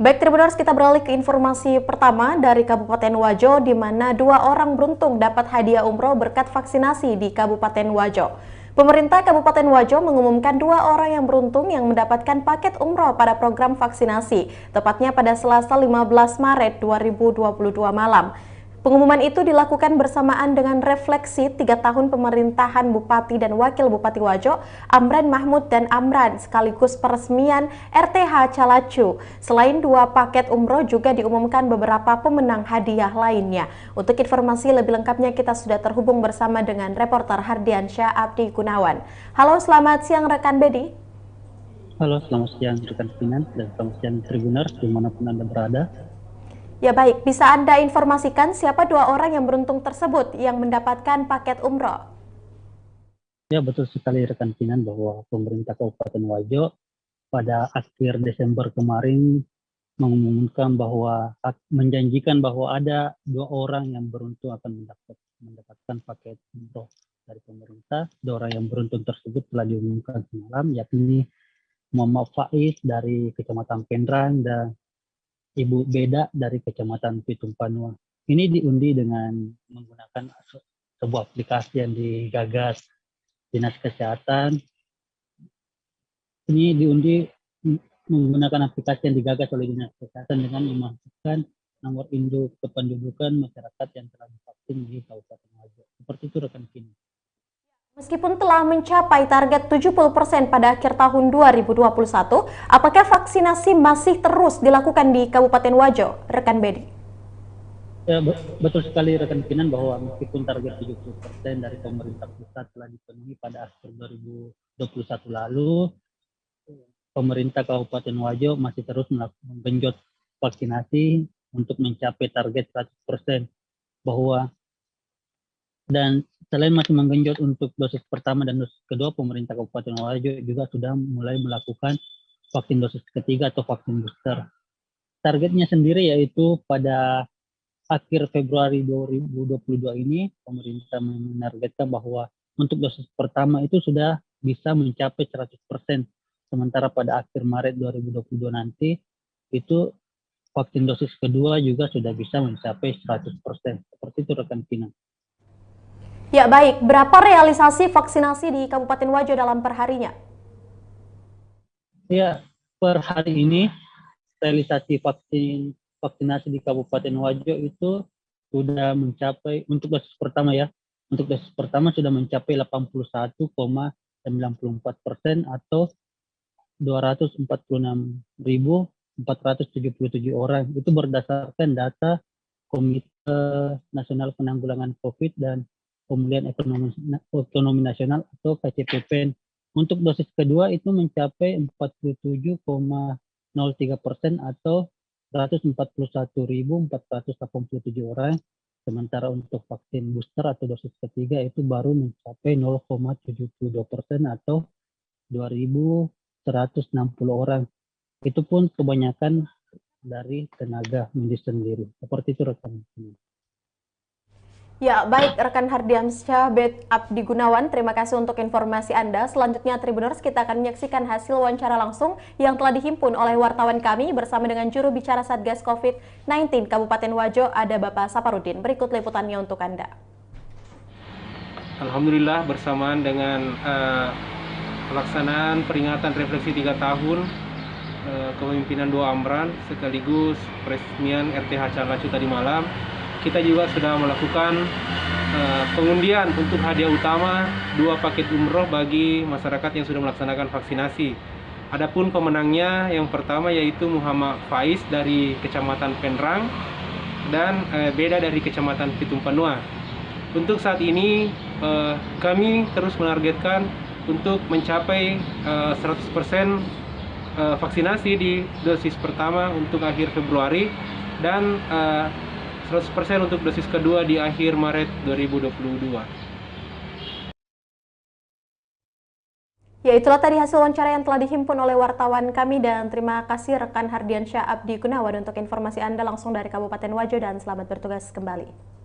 Baik, Tribuners, kita beralih ke informasi pertama dari Kabupaten Wajo, di mana 2 orang beruntung dapat hadiah umroh berkat vaksinasi di Kabupaten Wajo. Pemerintah Kabupaten Wajo mengumumkan 2 orang yang beruntung yang mendapatkan paket umroh pada program vaksinasi, tepatnya pada Selasa 15 Maret 2022 malam. Pengumuman itu dilakukan bersamaan dengan refleksi 3 tahun pemerintahan Bupati dan Wakil Bupati Wajo, Amran Mahmud dan Amran, sekaligus peresmian RTH Calacu. Selain 2 paket umroh, juga diumumkan beberapa pemenang hadiah lainnya. Untuk informasi lebih lengkapnya, kita sudah terhubung bersama dengan reporter Hardiansyah Abdi Gunawan. Halo, selamat siang rekan Bedi. Halo, selamat siang rekan Pinan dan selamat siang Tribuners dimanapun Anda berada. Ya baik, bisa Anda informasikan siapa 2 orang yang beruntung tersebut yang mendapatkan paket umroh? Ya, betul sekali rekan Pinan bahwa pemerintah Kabupaten Wajo pada akhir Desember kemarin mengumumkan bahwa menjanjikan bahwa ada 2 orang yang beruntung akan mendapatkan paket umroh dari pemerintah. 2 orang yang beruntung tersebut telah diumumkan semalam, yakni Muhammad Faiz dari Kecamatan Penrang dan Ibu Beda dari Kecamatan Pitung Panua. Ini diundi dengan menggunakan sebuah aplikasi yang digagas Dinas Kesehatan. Ini diundi menggunakan aplikasi yang digagas oleh Dinas Kesehatan dengan memasukkan nomor induk kependudukan masyarakat yang telah divaksin di Kabupaten Wajo. Seperti itu rekan Kini. Meskipun telah mencapai target 70% pada akhir tahun 2021, apakah vaksinasi masih terus dilakukan di Kabupaten Wajo, rekan Bedi? Ya, betul sekali rekan Kinan bahwa meskipun target 70% dari pemerintah pusat telah dipenuhi pada akhir 2021 lalu, pemerintah Kabupaten Wajo masih terus menggenjot vaksinasi untuk mencapai target 100%, bahwa dan selain masih menggenjot untuk dosis pertama dan dosis kedua, pemerintah Kabupaten Wajo juga sudah mulai melakukan vaksin dosis ketiga atau vaksin booster. Targetnya sendiri yaitu pada akhir Februari 2022 ini, pemerintah menargetkan bahwa untuk dosis pertama itu sudah bisa mencapai 100%. Sementara pada akhir Maret 2022 nanti, itu vaksin dosis kedua juga sudah bisa mencapai 100%. Seperti itu rekan Pina. Ya baik, berapa realisasi vaksinasi di Kabupaten Wajo dalam perharinya? Ya, per hari ini realisasi vaksinasi di Kabupaten Wajo itu sudah mencapai, untuk dosis pertama ya, untuk dosis pertama sudah mencapai 81,94% atau 246.477 orang. Itu berdasarkan data Komite Nasional Penanggulangan COVID dan Pemulihan Ekonomi Nasional atau KCPPN. Untuk dosis kedua itu mencapai 47,03% atau 141.487 orang. Sementara untuk vaksin booster atau dosis ketiga itu baru mencapai 0,72% atau 2.160 orang. Itu pun kebanyakan dari tenaga medis sendiri. Seperti itu rekan. Ya, baik rekan Hardiansyah Abdi Gunawan, terima kasih untuk informasi Anda. Selanjutnya Tribuners, kita akan menyaksikan hasil wawancara langsung yang telah dihimpun oleh wartawan kami bersama dengan juru bicara Satgas COVID-19 Kabupaten Wajo, ada Bapak Saparudin. Berikut liputannya untuk Anda. Alhamdulillah, bersamaan dengan pelaksanaan peringatan refleksi 3 tahun kepemimpinan 2 Amran sekaligus peresmian RTH Calacu tadi malam, kita juga sudah melakukan pengundian untuk hadiah utama 2 paket umroh bagi masyarakat yang sudah melaksanakan vaksinasi. Adapun pemenangnya yang pertama yaitu Muhammad Faiz dari Kecamatan Penrang dan Beda dari Kecamatan Pitung Panua. Untuk saat ini kami terus menargetkan untuk mencapai 100% vaksinasi di dosis pertama untuk akhir Februari dan 100% untuk dosis kedua di akhir Maret 2022. Ya, itulah tadi hasil wawancara yang telah dihimpun oleh wartawan kami, dan terima kasih rekan Hardiansyah Abdi Gunawan untuk informasi Anda langsung dari Kabupaten Wajo, dan selamat bertugas kembali.